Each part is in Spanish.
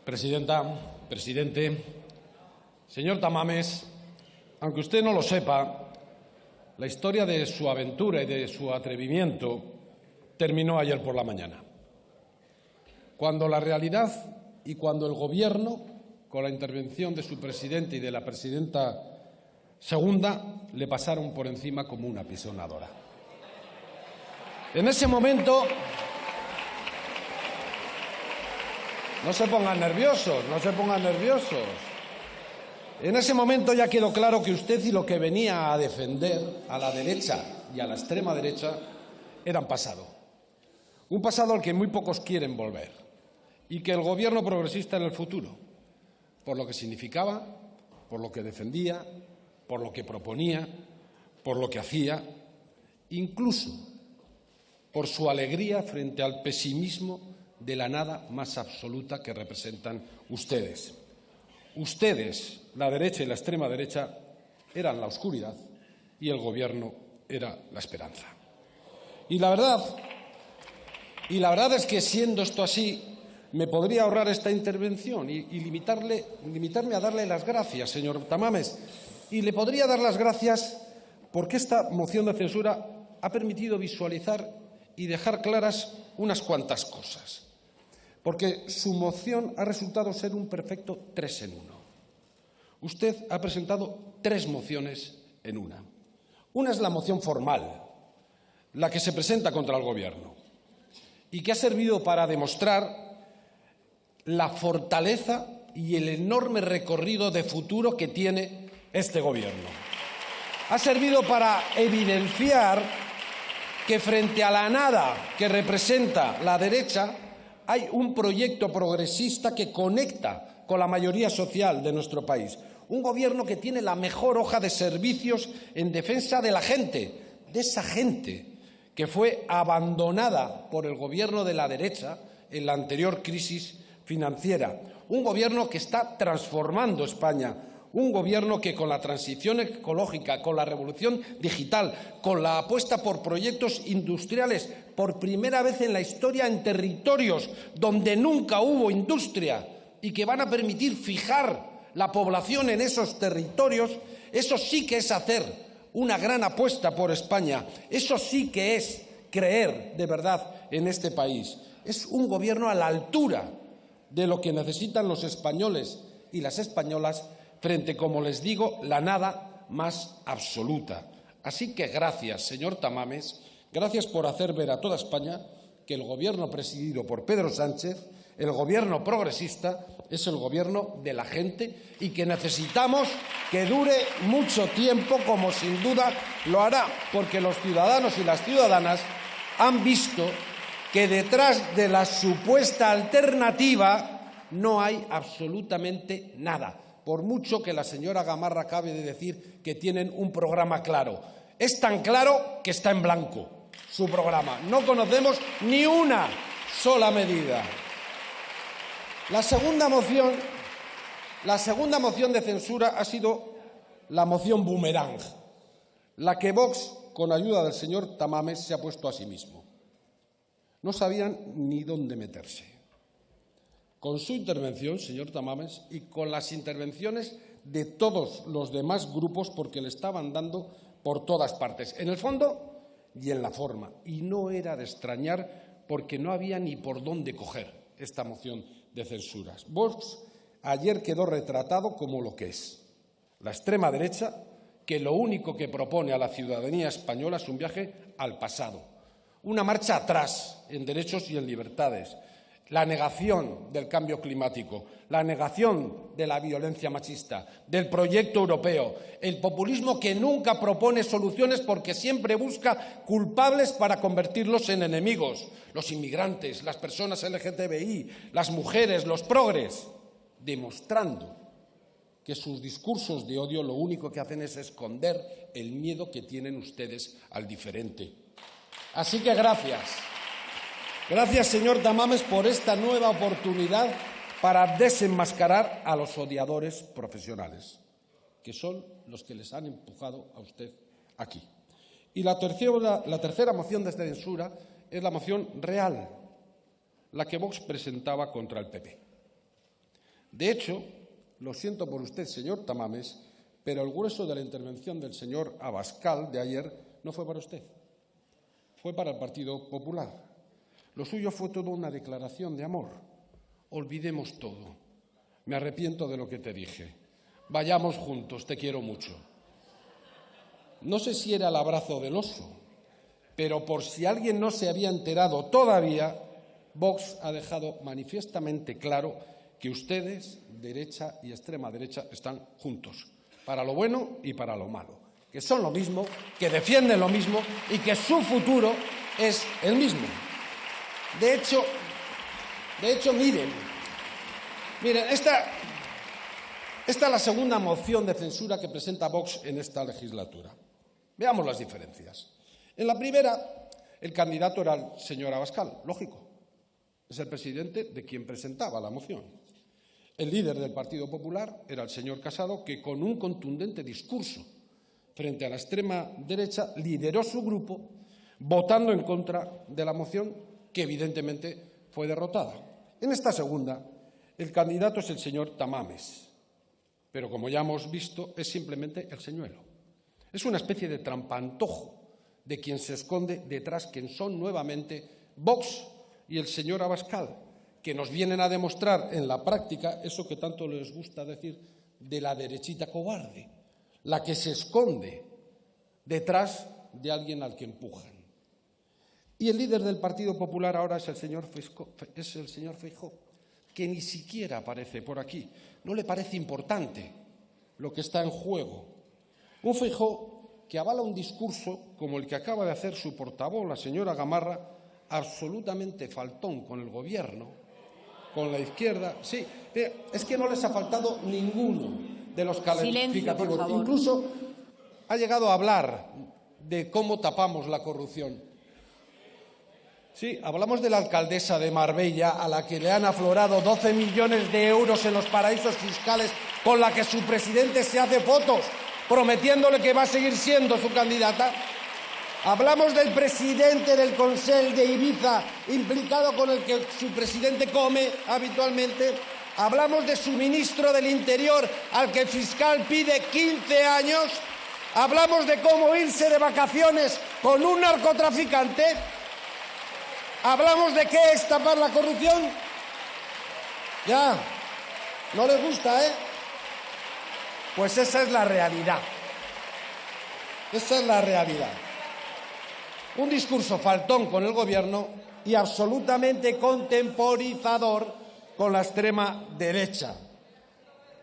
Presidenta, presidente, señor Tamames, aunque usted no lo sepa, la historia de su aventura y de su atrevimiento terminó ayer por la mañana, cuando la realidad y cuando el Gobierno, con la intervención de su presidente y de la presidenta segunda, le pasaron por encima como una pisonadora. En ese momento, no se pongan nerviosos, no se pongan nerviosos. En ese momento ya quedó claro que usted y lo que venía a defender a la derecha y a la extrema derecha eran pasado. Un pasado al que muy pocos quieren volver y que el Gobierno progresista en el futuro, por lo que significaba, por lo que defendía, por lo que proponía, por lo que hacía, incluso por su alegría frente al pesimismo de la nada más absoluta que representan ustedes. Ustedes, la derecha y la extrema derecha, eran la oscuridad y el Gobierno era la esperanza. Y la verdad es que, siendo esto así, me podría ahorrar esta intervención y limitarme a darle las gracias, señor Tamames. Y le podría dar las gracias porque esta moción de censura ha permitido visualizar y dejar claras unas cuantas cosas. Porque su moción ha resultado ser un perfecto 3 en 1. Usted ha presentado 3 mociones en una. Una es la moción formal, la que se presenta contra el Gobierno, y que ha servido para demostrar la fortaleza y el enorme recorrido de futuro que tiene este Gobierno. Ha servido para evidenciar que frente a la nada que representa la derecha hay un proyecto progresista que conecta con la mayoría social de nuestro país. Un Gobierno que tiene la mejor hoja de servicios en defensa de la gente, de esa gente que fue abandonada por el Gobierno de la derecha en la anterior crisis financiera. Un Gobierno que está transformando España. Un Gobierno que, con la transición ecológica, con la revolución digital, con la apuesta por proyectos industriales, por primera vez en la historia en territorios donde nunca hubo industria y que van a permitir fijar la población en esos territorios, eso sí que es hacer una gran apuesta por España. Eso sí que es creer de verdad en este país. Es un Gobierno a la altura de lo que necesitan los españoles y las españolas frente, como les digo, la nada más absoluta. Así que gracias, señor Tamames, gracias por hacer ver a toda España que el Gobierno presidido por Pedro Sánchez, el Gobierno progresista, es el Gobierno de la gente y que necesitamos que dure mucho tiempo, como sin duda lo hará, porque los ciudadanos y las ciudadanas han visto que detrás de la supuesta alternativa no hay absolutamente nada, por mucho que la señora Gamarra acabe de decir que tienen un programa claro. Es tan claro que está en blanco su programa. No conocemos ni una sola medida. La segunda moción de censura ha sido la moción Boomerang, la que Vox, con ayuda del señor Tamames, se ha puesto a sí mismo. No sabían ni dónde meterse. Con su intervención, señor Tamames, y con las intervenciones de todos los demás grupos, porque le estaban dando por todas partes, en el fondo y en la forma. Y no era de extrañar, porque no había ni por dónde coger esta moción de censuras. Vox ayer quedó retratado como lo que es: la extrema derecha, que lo único que propone a la ciudadanía española es un viaje al pasado, una marcha atrás en derechos y en libertades, la negación del cambio climático, la negación de la violencia machista, del proyecto europeo, el populismo que nunca propone soluciones porque siempre busca culpables para convertirlos en enemigos, los inmigrantes, las personas LGTBI, las mujeres, los progres, demostrando que sus discursos de odio lo único que hacen es esconder el miedo que tienen ustedes al diferente. Así que gracias. Gracias, señor Tamames, por esta nueva oportunidad para desenmascarar a los odiadores profesionales, que son los que les han empujado a usted aquí. Y la tercera moción de censura es la moción real, la que Vox presentaba contra el PP. De hecho, lo siento por usted, señor Tamames, pero el grueso de la intervención del señor Abascal de ayer no fue para usted, fue para el Partido Popular. Lo suyo fue toda una declaración de amor. Olvidemos todo. Me arrepiento de lo que te dije. Vayamos juntos, te quiero mucho. No sé si era el abrazo del oso, pero por si alguien no se había enterado todavía, Vox ha dejado manifiestamente claro que ustedes, derecha y extrema derecha, están juntos, para lo bueno y para lo malo, que son lo mismo, que defienden lo mismo y que su futuro es el mismo. De hecho, miren, esta es la segunda moción de censura que presenta Vox en esta legislatura. Veamos las diferencias. En la primera, el candidato era el señor Abascal, lógico. Es el presidente de quien presentaba la moción. El líder del Partido Popular era el señor Casado, que con un contundente discurso frente a la extrema derecha lideró su grupo votando en contra de la moción, que evidentemente fue derrotada. En esta segunda, el candidato es el señor Tamames, pero como ya hemos visto, es simplemente el señuelo. Es una especie de trampantojo de quien se esconde detrás, quien son nuevamente Vox y el señor Abascal, que nos vienen a demostrar en la práctica eso que tanto les gusta decir de la derechita cobarde, la que se esconde detrás de alguien al que empujan. Y el líder del Partido Popular ahora es el señor Feijóo, que ni siquiera aparece por aquí. No le parece importante lo que está en juego. Un Feijóo que avala un discurso como el que acaba de hacer su portavoz, la señora Gamarra, absolutamente faltón con el Gobierno, con la izquierda. Sí, es que no les ha faltado ninguno de los calificativos. Silencio, por favor. Incluso ha llegado a hablar de cómo tapamos la corrupción. Sí, hablamos de la alcaldesa de Marbella, a la que le han aflorado 12 millones de euros en los paraísos fiscales, con la que su presidente se hace fotos, prometiéndole que va a seguir siendo su candidata. Hablamos del presidente del Consell de Ibiza, implicado con el que su presidente come habitualmente. Hablamos de su ministro del Interior, al que el fiscal pide 15 años. Hablamos de cómo irse de vacaciones con un narcotraficante. ¿Hablamos de qué es tapar la corrupción? Ya, no les gusta, ¿eh? Pues esa es la realidad. Esa es la realidad. Un discurso faltón con el Gobierno y absolutamente contemporizador con la extrema derecha.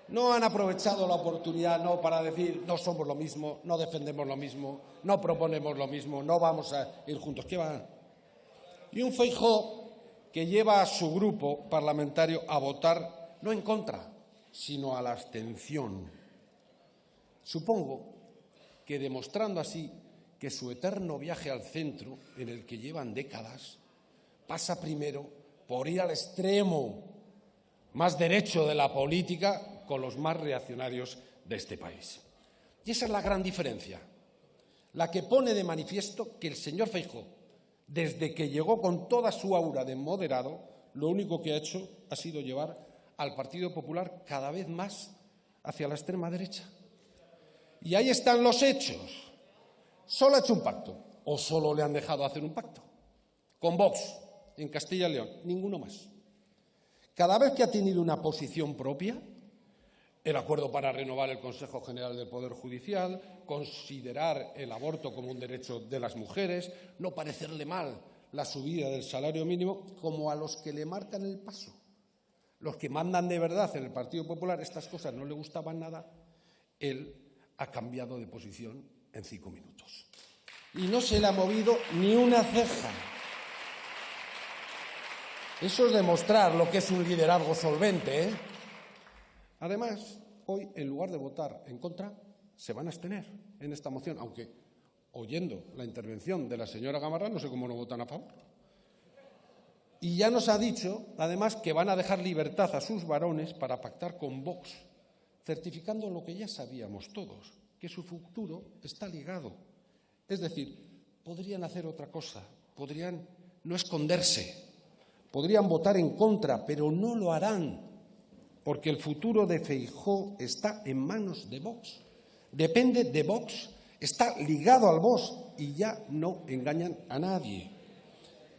No han aprovechado la oportunidad para decir no somos lo mismo, no defendemos lo mismo, no proponemos lo mismo, no vamos a ir juntos. ¿Qué van? Y un Feijóo que lleva a su grupo parlamentario a votar no en contra, sino a la abstención. Supongo que demostrando así que su eterno viaje al centro, en el que llevan décadas, pasa primero por ir al extremo más derecho de la política con los más reaccionarios de este país. Y esa es la gran diferencia, la que pone de manifiesto que el señor Feijóo, desde que llegó con toda su aura de moderado, lo único que ha hecho ha sido llevar al Partido Popular cada vez más hacia la extrema derecha. Y ahí están los hechos. Solo ha hecho un pacto, o solo le han dejado hacer un pacto, con Vox en Castilla y León, ninguno más. Cada vez que ha tenido una posición propia, el acuerdo para renovar el Consejo General del Poder Judicial, considerar el aborto como un derecho de las mujeres, no parecerle mal la subida del salario mínimo, como a los que le marcan el paso. Los que mandan de verdad en el Partido Popular, estas cosas no le gustaban nada, él ha cambiado de posición en 5 minutos. Y no se le ha movido ni una ceja. Eso es demostrar lo que es un liderazgo solvente, ¿eh? Además, hoy, en lugar de votar en contra, se van a abstener en esta moción, aunque, oyendo la intervención de la señora Gamarra, no sé cómo no votan a favor. Y ya nos ha dicho, además, que van a dejar libertad a sus varones para pactar con Vox, certificando lo que ya sabíamos todos, que su futuro está ligado. Es decir, podrían hacer otra cosa, podrían no esconderse, podrían votar en contra, pero no lo harán. porque el futuro de Feijóo está en manos de Vox. Depende de Vox, está ligado al Vox y ya no engañan a nadie.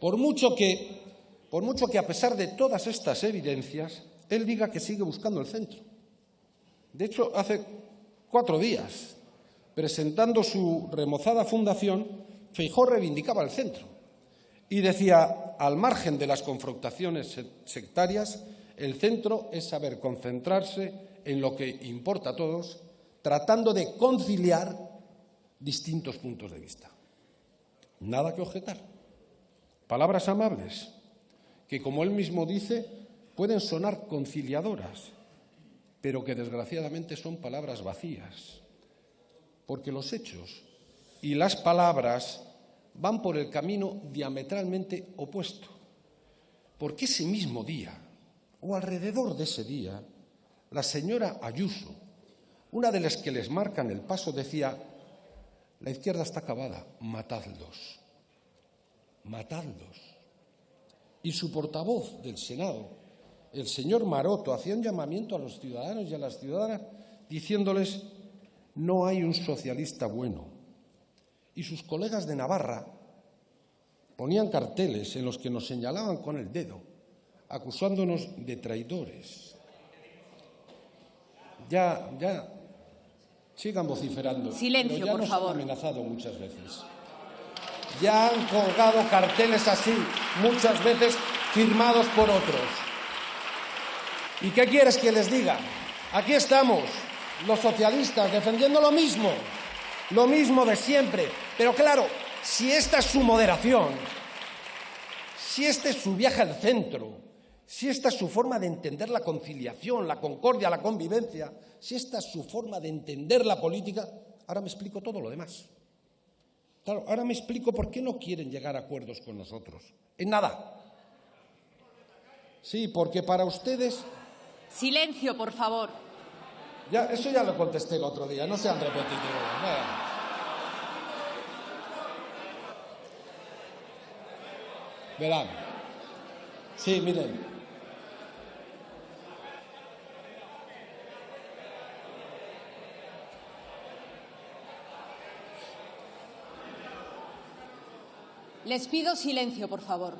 Por mucho que a pesar de todas estas evidencias, él diga que sigue buscando el centro. De hecho, hace 4 días, presentando su remozada fundación, Feijóo reivindicaba el centro y decía, al margen de las confrontaciones sectarias, el centro es saber concentrarse en lo que importa a todos, tratando de conciliar distintos puntos de vista. Nada que objetar. Palabras amables, que como él mismo dice, pueden sonar conciliadoras, pero que desgraciadamente son palabras vacías, porque los hechos y las palabras van por el camino diametralmente opuesto, porque ese mismo día, o alrededor de ese día, la señora Ayuso, una de las que les marcan el paso, decía, la izquierda está acabada, matadlos, matadlos. Y su portavoz del Senado, el señor Maroto, hacía un llamamiento a los ciudadanos y a las ciudadanas diciéndoles, no hay un socialista bueno. Y sus colegas de Navarra ponían carteles en los que nos señalaban con el dedo, acusándonos de traidores. Ya, sigan vociferando. Silencio, pero ya por favor. Nos han amenazado muchas veces. Ya han colgado carteles así, muchas veces firmados por otros. ¿Y qué quieres que les diga? Aquí estamos, los socialistas, defendiendo lo mismo de siempre. Pero claro, si esta es su moderación, si este es su viaje al centro, si esta es su forma de entender la conciliación, la concordia, la convivencia, si esta es su forma de entender la política, ahora me explico todo lo demás. Claro, ahora me explico por qué no quieren llegar a acuerdos con nosotros. En nada. Sí, porque para ustedes... Silencio, por favor. Ya, eso ya lo contesté el otro día, no sean repetitivos. Verán. Sí, miren. Les pido silencio, por favor.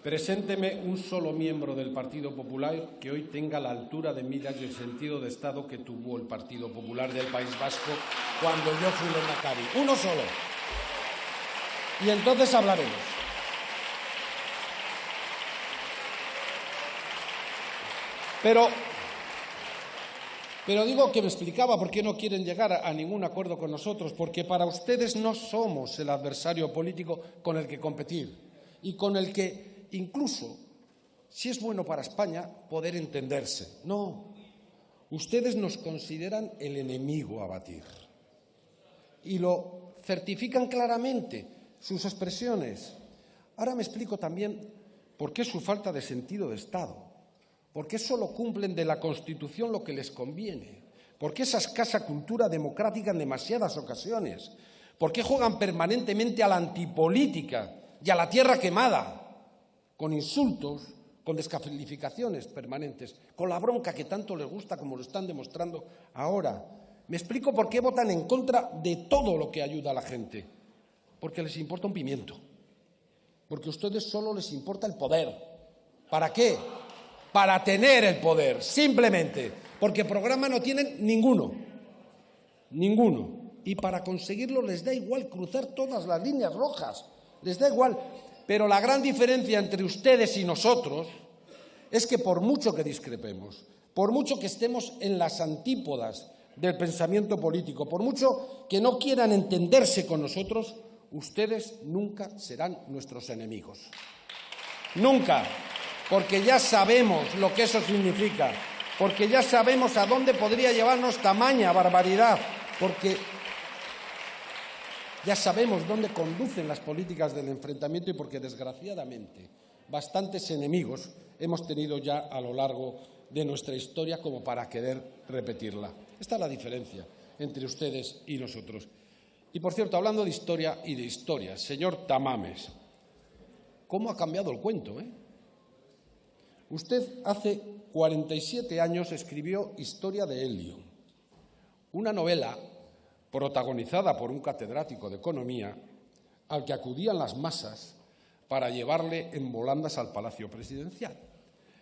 Presénteme un solo miembro del Partido Popular que hoy tenga la altura de miras y el sentido de Estado que tuvo el Partido Popular del País Vasco cuando yo fui lehendakari. Uno solo. Y entonces hablaremos. Pero digo que me explicaba por qué no quieren llegar a ningún acuerdo con nosotros, porque para ustedes no somos el adversario político con el que competir y con el que incluso, si es bueno para España, poder entenderse. No, ustedes nos consideran el enemigo a batir y lo certifican claramente sus expresiones. Ahora me explico también por qué su falta de sentido de Estado. ¿Por qué solo cumplen de la Constitución lo que les conviene? ¿Por qué esa escasa cultura democrática en demasiadas ocasiones? ¿Por qué juegan permanentemente a la antipolítica y a la tierra quemada? Con insultos, con descalificaciones permanentes, con la bronca que tanto les gusta como lo están demostrando ahora. Me explico por qué votan en contra de todo lo que ayuda a la gente. Porque les importa un pimiento. Porque a ustedes solo les importa el poder. ¿Para qué? Para tener el poder, simplemente, porque programa no tienen ninguno. Y para conseguirlo les da igual cruzar todas las líneas rojas, les da igual. Pero la gran diferencia entre ustedes y nosotros es que por mucho que discrepemos, por mucho que estemos en las antípodas del pensamiento político, por mucho que no quieran entenderse con nosotros, ustedes nunca serán nuestros enemigos. Nunca. Porque ya sabemos lo que eso significa, porque ya sabemos a dónde podría llevarnos tamaña barbaridad, porque ya sabemos dónde conducen las políticas del enfrentamiento y porque, desgraciadamente, bastantes enemigos hemos tenido ya a lo largo de nuestra historia como para querer repetirla. Esta es la diferencia entre ustedes y nosotros. Y, por cierto, hablando de historia y de historia, señor Tamames, ¿cómo ha cambiado el cuento, Usted hace 47 años escribió Historia de Helio, una novela protagonizada por un catedrático de economía al que acudían las masas para llevarle en volandas al Palacio Presidencial.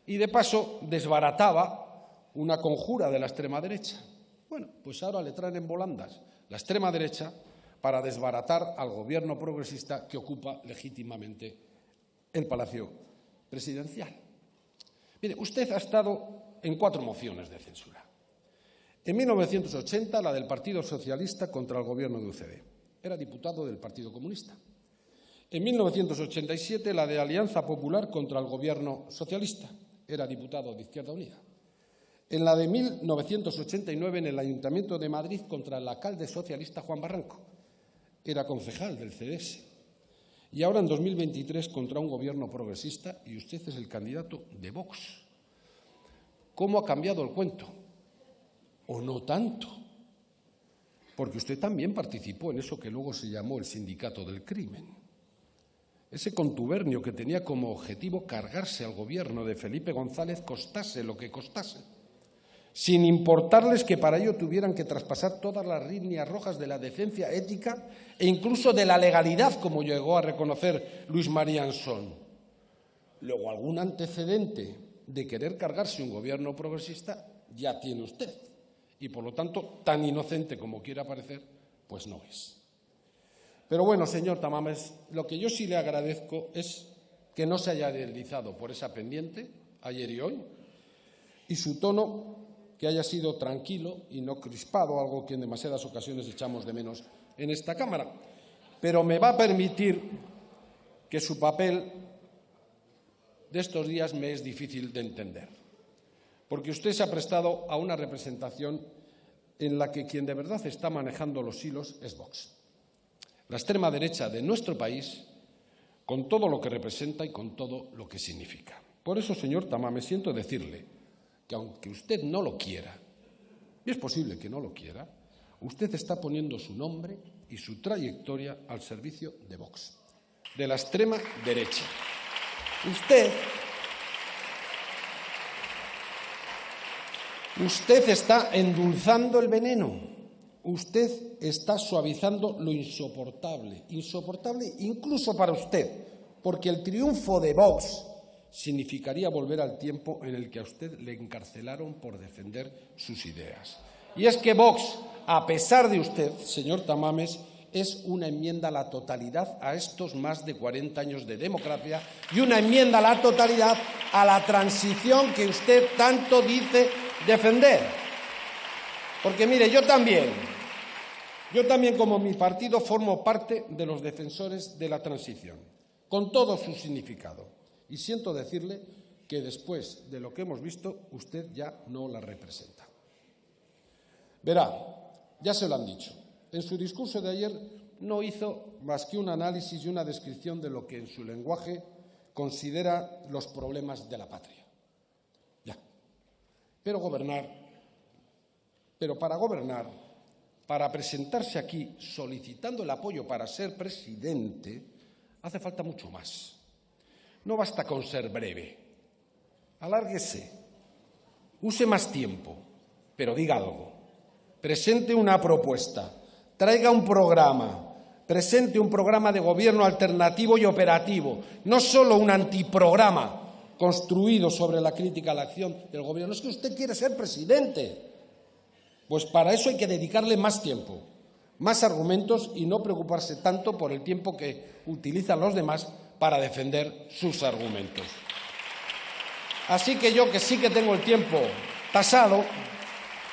Y de paso desbarataba una conjura de la extrema derecha. Bueno, pues ahora le traen en volandas la extrema derecha para desbaratar al gobierno progresista que ocupa legítimamente el Palacio Presidencial. Mire, usted ha estado en 4 mociones de censura. En 1980, la del Partido Socialista contra el gobierno de UCD. Era diputado del Partido Comunista. En 1987, la de Alianza Popular contra el gobierno socialista. Era diputado de Izquierda Unida. En la de 1989, en el Ayuntamiento de Madrid, contra el alcalde socialista Juan Barranco. Era concejal del CDS. Y ahora, en 2023, contra un gobierno progresista, y usted es el candidato de Vox. ¿Cómo ha cambiado el cuento? ¿O no tanto? Porque usted también participó en eso que luego se llamó el sindicato del crimen. Ese contubernio que tenía como objetivo cargarse al gobierno de Felipe González, costase lo que costase, sin importarles que para ello tuvieran que traspasar todas las líneas rojas de la decencia ética e incluso de la legalidad, como llegó a reconocer Luis María Ansón. Luego, algún antecedente de querer cargarse un gobierno progresista ya tiene usted. Y, por lo tanto, tan inocente como quiera parecer, pues no es. Pero bueno, señor Tamames, lo que yo sí le agradezco es que no se haya deslizado por esa pendiente, ayer y hoy, y su tono que haya sido tranquilo y no crispado, algo que en demasiadas ocasiones echamos de menos en esta Cámara. Pero me va a permitir que su papel de estos días me es difícil de entender, porque usted se ha prestado a una representación en la que quien de verdad está manejando los hilos es Vox, la extrema derecha de nuestro país, con todo lo que representa y con todo lo que significa. Por eso, señor Tamames, siento decirle que aunque usted no lo quiera, y es posible que no lo quiera, usted está poniendo su nombre y su trayectoria al servicio de Vox, de la extrema derecha. Usted está endulzando el veneno. Usted está suavizando lo insoportable, insoportable incluso para usted, porque el triunfo de Vox significaría volver al tiempo en el que a usted le encarcelaron por defender sus ideas. Y es que Vox, a pesar de usted, señor Tamames, es una enmienda a la totalidad a estos más de 40 años de democracia y una enmienda a la totalidad a la transición que usted tanto dice defender. Porque, mire, yo también como mi partido formo parte de los defensores de la transición, con todo su significado. Y siento decirle que después de lo que hemos visto, usted ya no la representa. Verá, ya se lo han dicho. En su discurso de ayer no hizo más que un análisis y una descripción de lo que en su lenguaje considera los problemas de la patria. Ya. Pero para gobernar, para presentarse aquí solicitando el apoyo para ser presidente, hace falta mucho más. No basta con ser breve. Alárguese, use más tiempo, pero diga algo. Presente una propuesta, traiga un programa, presente un programa de gobierno alternativo y operativo, no solo un antiprograma construido sobre la crítica a la acción del gobierno. Es que usted quiere ser presidente. Pues para eso hay que dedicarle más tiempo, más argumentos y no preocuparse tanto por el tiempo que utilizan los demás para defender sus argumentos. Así que yo, que sí que tengo el tiempo tasado,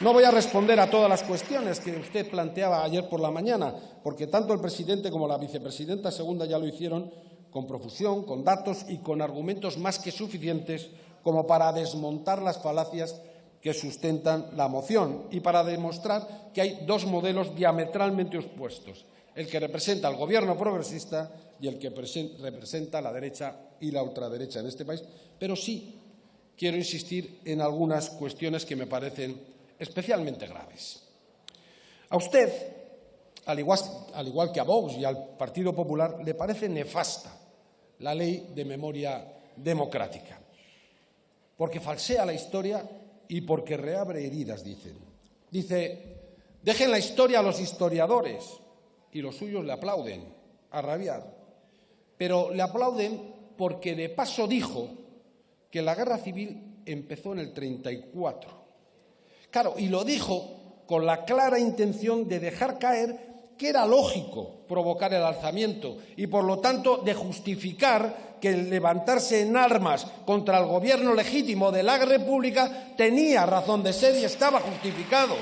no voy a responder a todas las cuestiones que usted planteaba ayer por la mañana, porque tanto el presidente como la vicepresidenta segunda ya lo hicieron con profusión, con datos y con argumentos más que suficientes como para desmontar las falacias que sustentan la moción y para demostrar que hay dos modelos diametralmente opuestos, el que representa al gobierno progresista y el que representa a la derecha y la ultraderecha en este país. Pero sí quiero insistir en algunas cuestiones que me parecen especialmente graves. A usted, al igual que a Vox y al Partido Popular, le parece nefasta la ley de memoria democrática. porque falsea la historia y porque reabre heridas, dicen. Dice, dejen la historia a los historiadores, y los suyos le aplauden, a rabiar. Pero le aplauden porque de paso dijo que la guerra civil empezó en el 34. Claro, y lo dijo con la clara intención de dejar caer que era lógico provocar el alzamiento y, por lo tanto, de justificar que el levantarse en armas contra el gobierno legítimo de la República tenía razón de ser y estaba justificado.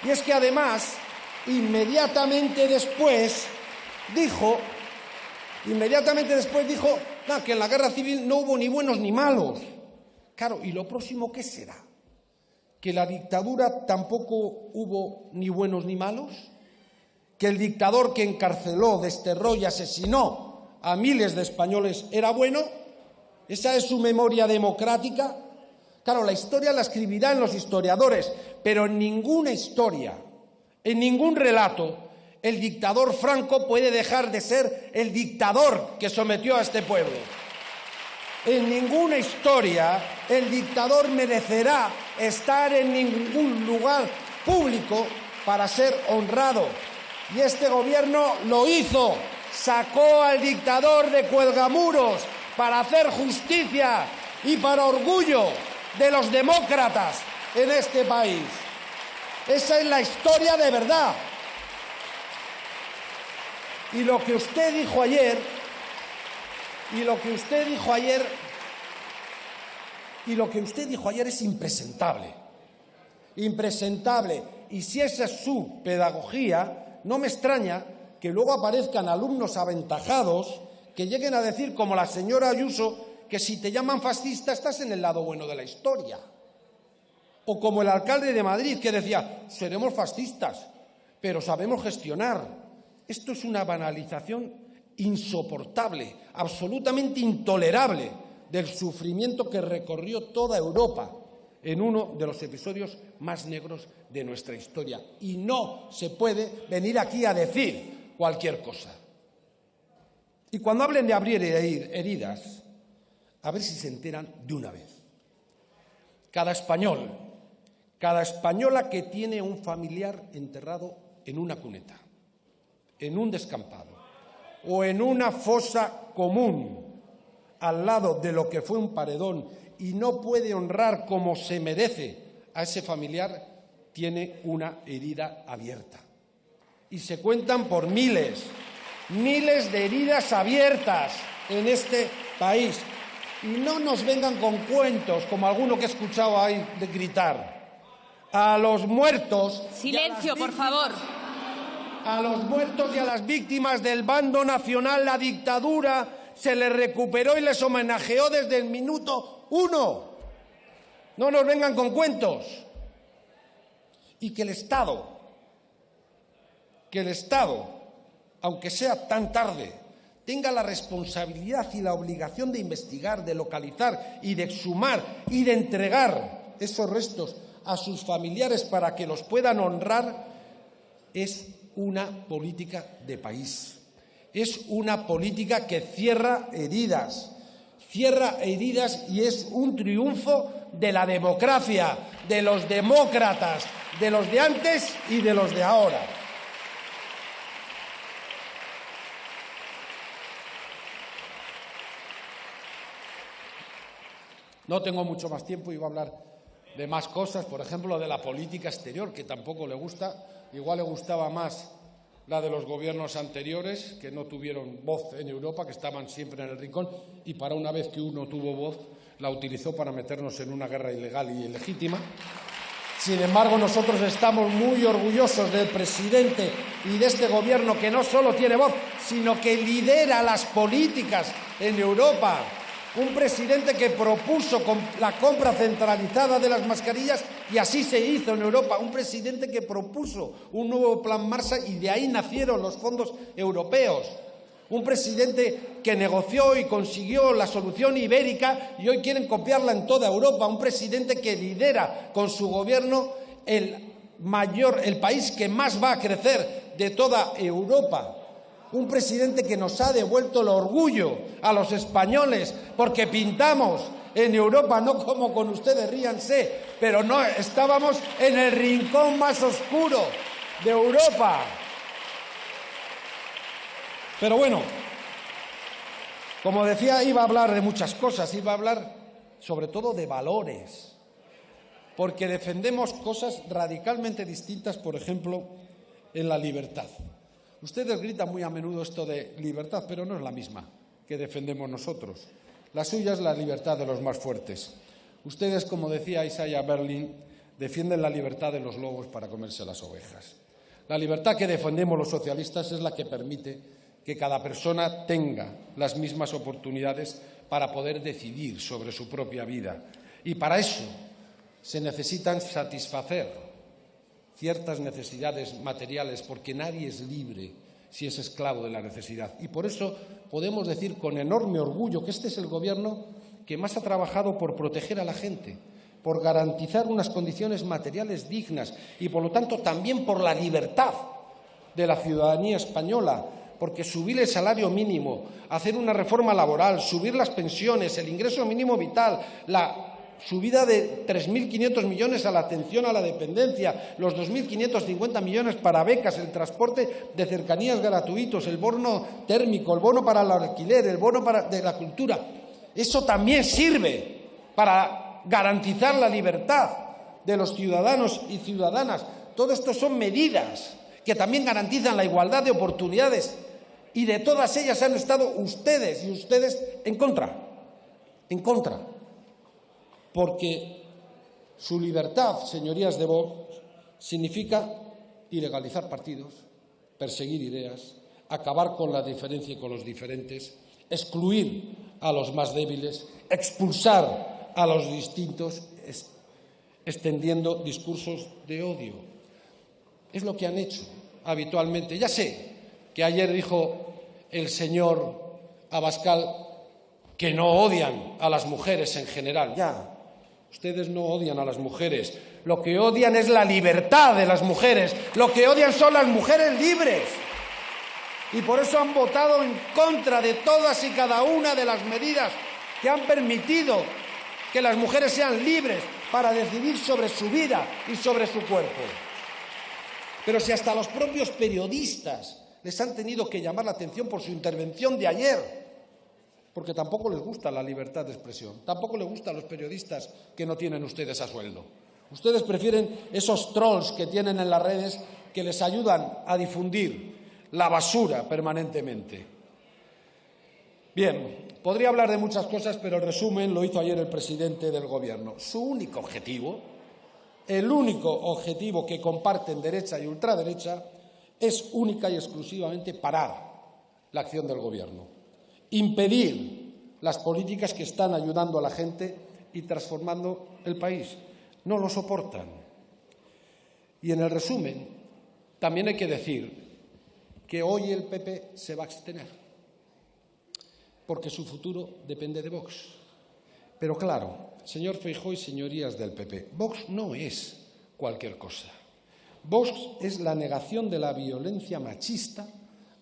Y es que, además, inmediatamente después dijo que en la guerra civil no hubo ni buenos ni malos. Claro, ¿y lo próximo qué será? ¿Que la dictadura tampoco hubo ni buenos ni malos? ¿Que el dictador que encarceló, desterró y asesinó a miles de españoles era bueno? ¿Esa es su memoria democrática? Claro, la historia la escribirán los historiadores, pero en ninguna historia, en ningún relato, el dictador Franco puede dejar de ser el dictador que sometió a este pueblo. En ninguna historia el dictador merecerá estar en ningún lugar público para ser honrado. Y este gobierno lo hizo, sacó al dictador de Cuelgamuros para hacer justicia y para orgullo de los demócratas en este país. Esa es la historia de verdad. Y lo que usted dijo ayer, es impresentable. Impresentable. Y si esa es su pedagogía, no me extraña que luego aparezcan alumnos aventajados que lleguen a decir, como la señora Ayuso, que si te llaman fascista estás en el lado bueno de la historia. O como el alcalde de Madrid, que decía, seremos fascistas, pero sabemos gestionar. Esto es una banalización insoportable, absolutamente intolerable del sufrimiento que recorrió toda Europa en uno de los episodios más negros de nuestra historia. Y no se puede venir aquí a decir cualquier cosa. Y cuando hablen de abrir heridas, a ver si se enteran de una vez. Cada español, cada española que tiene un familiar enterrado en una cuneta, en un descampado o en una fosa común al lado de lo que fue un paredón y no puede honrar como se merece a ese familiar, tiene una herida abierta. Y se cuentan por miles de heridas abiertas en este país. Y no nos vengan con cuentos, como alguno que he escuchado ahí de gritar. A los muertos... Silencio, por favor. A los muertos y a las víctimas del bando nacional, la dictadura se les recuperó y les homenajeó desde el minuto 1. No nos vengan con cuentos. Y que el Estado, aunque sea tan tarde, tenga la responsabilidad y la obligación de investigar, de localizar y de exhumar y de entregar esos restos a sus familiares para que los puedan honrar, es una política de país. Es una política que cierra heridas y es un triunfo de la democracia, de los demócratas, de los de antes y de los de ahora. No tengo mucho más tiempo, iba a hablar de más cosas, por ejemplo, de la política exterior, que tampoco le gusta. Igual le gustaba más la de los gobiernos anteriores, que no tuvieron voz en Europa, que estaban siempre en el rincón, y para una vez que uno tuvo voz, la utilizó para meternos en una guerra ilegal y ilegítima. Sin embargo, nosotros estamos muy orgullosos del presidente y de este gobierno que no solo tiene voz, sino que lidera las políticas en Europa. Un presidente que propuso la compra centralizada de las mascarillas y así se hizo en Europa. Un presidente que propuso un nuevo plan Marshall y de ahí nacieron los fondos europeos. Un presidente que negoció y consiguió la solución ibérica y hoy quieren copiarla en toda Europa. Un presidente que lidera con su gobierno el país que más va a crecer de toda Europa. Un presidente que nos ha devuelto el orgullo a los españoles porque pintamos en Europa, no como con ustedes, ríanse, pero no, estábamos en el rincón más oscuro de Europa. Pero bueno, como decía, iba a hablar de muchas cosas, iba a hablar sobre todo de valores, porque defendemos cosas radicalmente distintas, por ejemplo, en la libertad. Ustedes gritan muy a menudo esto de libertad, pero no es la misma que defendemos nosotros. La suya es la libertad de los más fuertes. Ustedes, como decía Isaiah Berlin, defienden la libertad de los lobos para comerse las ovejas. La libertad que defendemos los socialistas es la que permite que cada persona tenga las mismas oportunidades para poder decidir sobre su propia vida. Y para eso se necesitan satisfacer ciertas necesidades materiales, porque nadie es libre si es esclavo de la necesidad. Y por eso podemos decir con enorme orgullo que este es el Gobierno que más ha trabajado por proteger a la gente, por garantizar unas condiciones materiales dignas y, por lo tanto, también por la libertad de la ciudadanía española, porque subir el salario mínimo, hacer una reforma laboral, subir las pensiones, el ingreso mínimo vital, la subida de 3.500 millones a la atención a la dependencia, los 2.550 millones para becas, el transporte de cercanías gratuitos, el bono térmico, el bono para el alquiler, el bono de la cultura. Eso también sirve para garantizar la libertad de los ciudadanos y ciudadanas. Todo esto son medidas que también garantizan la igualdad de oportunidades, y de todas ellas han estado ustedes, y ustedes en contra, porque su libertad, señorías de Vox, significa ilegalizar partidos, perseguir ideas, acabar con la diferencia y con los diferentes, excluir a los más débiles, expulsar a los distintos, extendiendo discursos de odio. Es lo que han hecho habitualmente. Ya sé que ayer dijo el señor Abascal que no odian a las mujeres en general. Ya, ustedes no odian a las mujeres. Lo que odian es la libertad de las mujeres. Lo que odian son las mujeres libres. Y por eso han votado en contra de todas y cada una de las medidas que han permitido que las mujeres sean libres para decidir sobre su vida y sobre su cuerpo. Pero si hasta los propios periodistas les han tenido que llamar la atención por su intervención de ayer, porque tampoco les gusta la libertad de expresión, tampoco les gusta a los periodistas que no tienen ustedes a sueldo. Ustedes prefieren esos trolls que tienen en las redes que les ayudan a difundir la basura permanentemente. Bien, podría hablar de muchas cosas, pero el resumen lo hizo ayer el presidente del Gobierno. Su único objetivo, el único objetivo que comparten derecha y ultraderecha, es única y exclusivamente parar la acción del Gobierno, impedir las políticas que están ayudando a la gente y transformando el país. No lo soportan. Y en el resumen, también hay que decir que hoy el PP se va a abstener, porque su futuro depende de Vox. Pero claro, señor Feijóo y señorías del PP, Vox no es cualquier cosa. Vox es la negación de la violencia machista,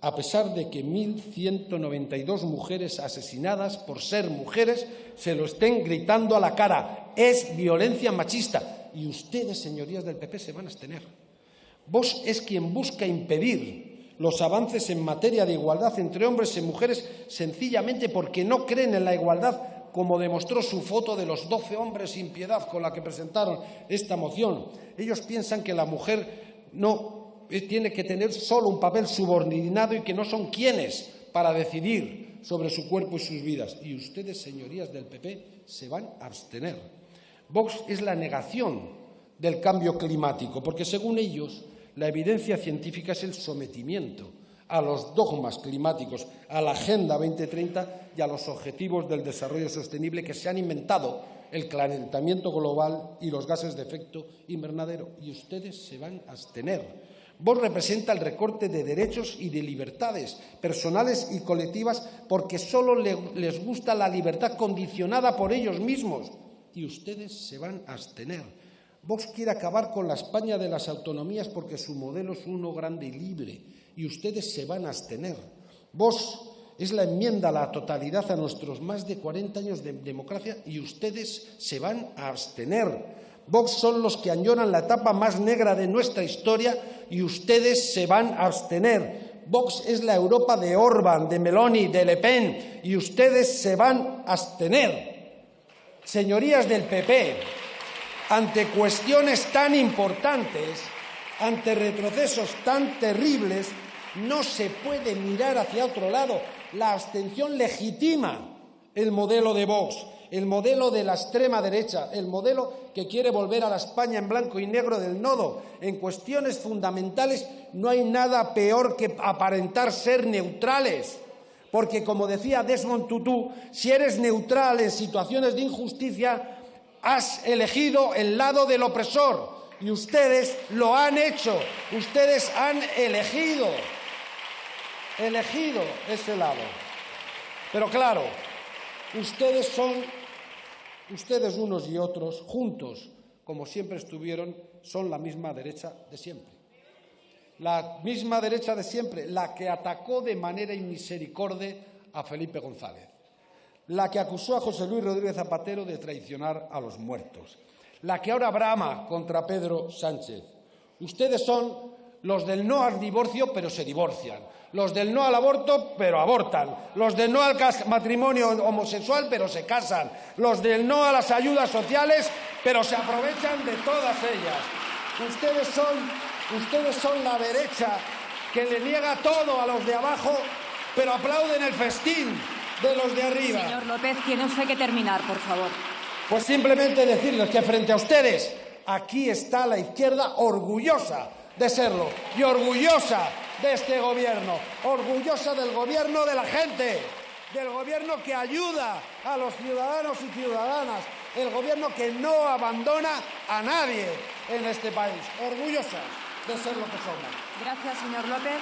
a pesar de que 1.192 mujeres asesinadas por ser mujeres se lo estén gritando a la cara. Es violencia machista. Y ustedes, señorías del PP, se van a abstener. Vox es quien busca impedir los avances en materia de igualdad entre hombres y mujeres, sencillamente porque no creen en la igualdad, como demostró su foto de los 12 hombres sin piedad con la que presentaron esta moción. Ellos piensan que la mujer no tiene que tener solo un papel subordinado y que no son quienes para decidir sobre su cuerpo y sus vidas. Y ustedes, señorías del PP, se van a abstener. Vox es la negación del cambio climático, porque según ellos, la evidencia científica es el sometimiento a los dogmas climáticos, a la Agenda 2030 y a los objetivos del desarrollo sostenible que se han inventado el calentamiento global y los gases de efecto invernadero. Y ustedes se van a abstener. Vox representa el recorte de derechos y de libertades personales y colectivas porque solo les gusta la libertad condicionada por ellos mismos. Y ustedes se van a abstener. Vox quiere acabar con la España de las autonomías porque su modelo es uno grande y libre, y ustedes se van a abstener. Vox es la enmienda a la totalidad a nuestros más de 40 años de democracia y ustedes se van a abstener. Vox son los que añoran la etapa más negra de nuestra historia y ustedes se van a abstener. Vox es la Europa de Orbán, de Meloni, de Le Pen y ustedes se van a abstener. Señorías del PP, ante cuestiones tan importantes, ante retrocesos tan terribles, no se puede mirar hacia otro lado. La abstención legitima el modelo de Vox, el modelo de la extrema derecha, el modelo que quiere volver a la España en blanco y negro del nodo. En cuestiones fundamentales no hay nada peor que aparentar ser neutrales, porque, como decía Desmond Tutu, si eres neutral en situaciones de injusticia, has elegido el lado del opresor. Y ustedes lo han hecho, ustedes han elegido ese lado. Pero claro, ustedes unos y otros, juntos, como siempre estuvieron, son la misma derecha de siempre. La misma derecha de siempre, la que atacó de manera inmisericordia a Felipe González, la que acusó a José Luis Rodríguez Zapatero de traicionar a los muertos, la que ahora brama contra Pedro Sánchez. Ustedes son los del no al divorcio, pero se divorcian, los del no al aborto, pero abortan, los del no al matrimonio homosexual, pero se casan, los del no a las ayudas sociales, pero se aprovechan de todas ellas. Ustedes son la derecha que le niega todo a los de abajo, pero aplauden el festín de los de arriba. Señor López, tiene usted que terminar, por favor. Pues simplemente decirles que frente a ustedes, aquí está la izquierda orgullosa de serlo y orgullosa de este gobierno, orgullosa del gobierno de la gente, del gobierno que ayuda a los ciudadanos y ciudadanas, el gobierno que no abandona a nadie en este país, orgullosa de ser lo que somos. Gracias, señor López.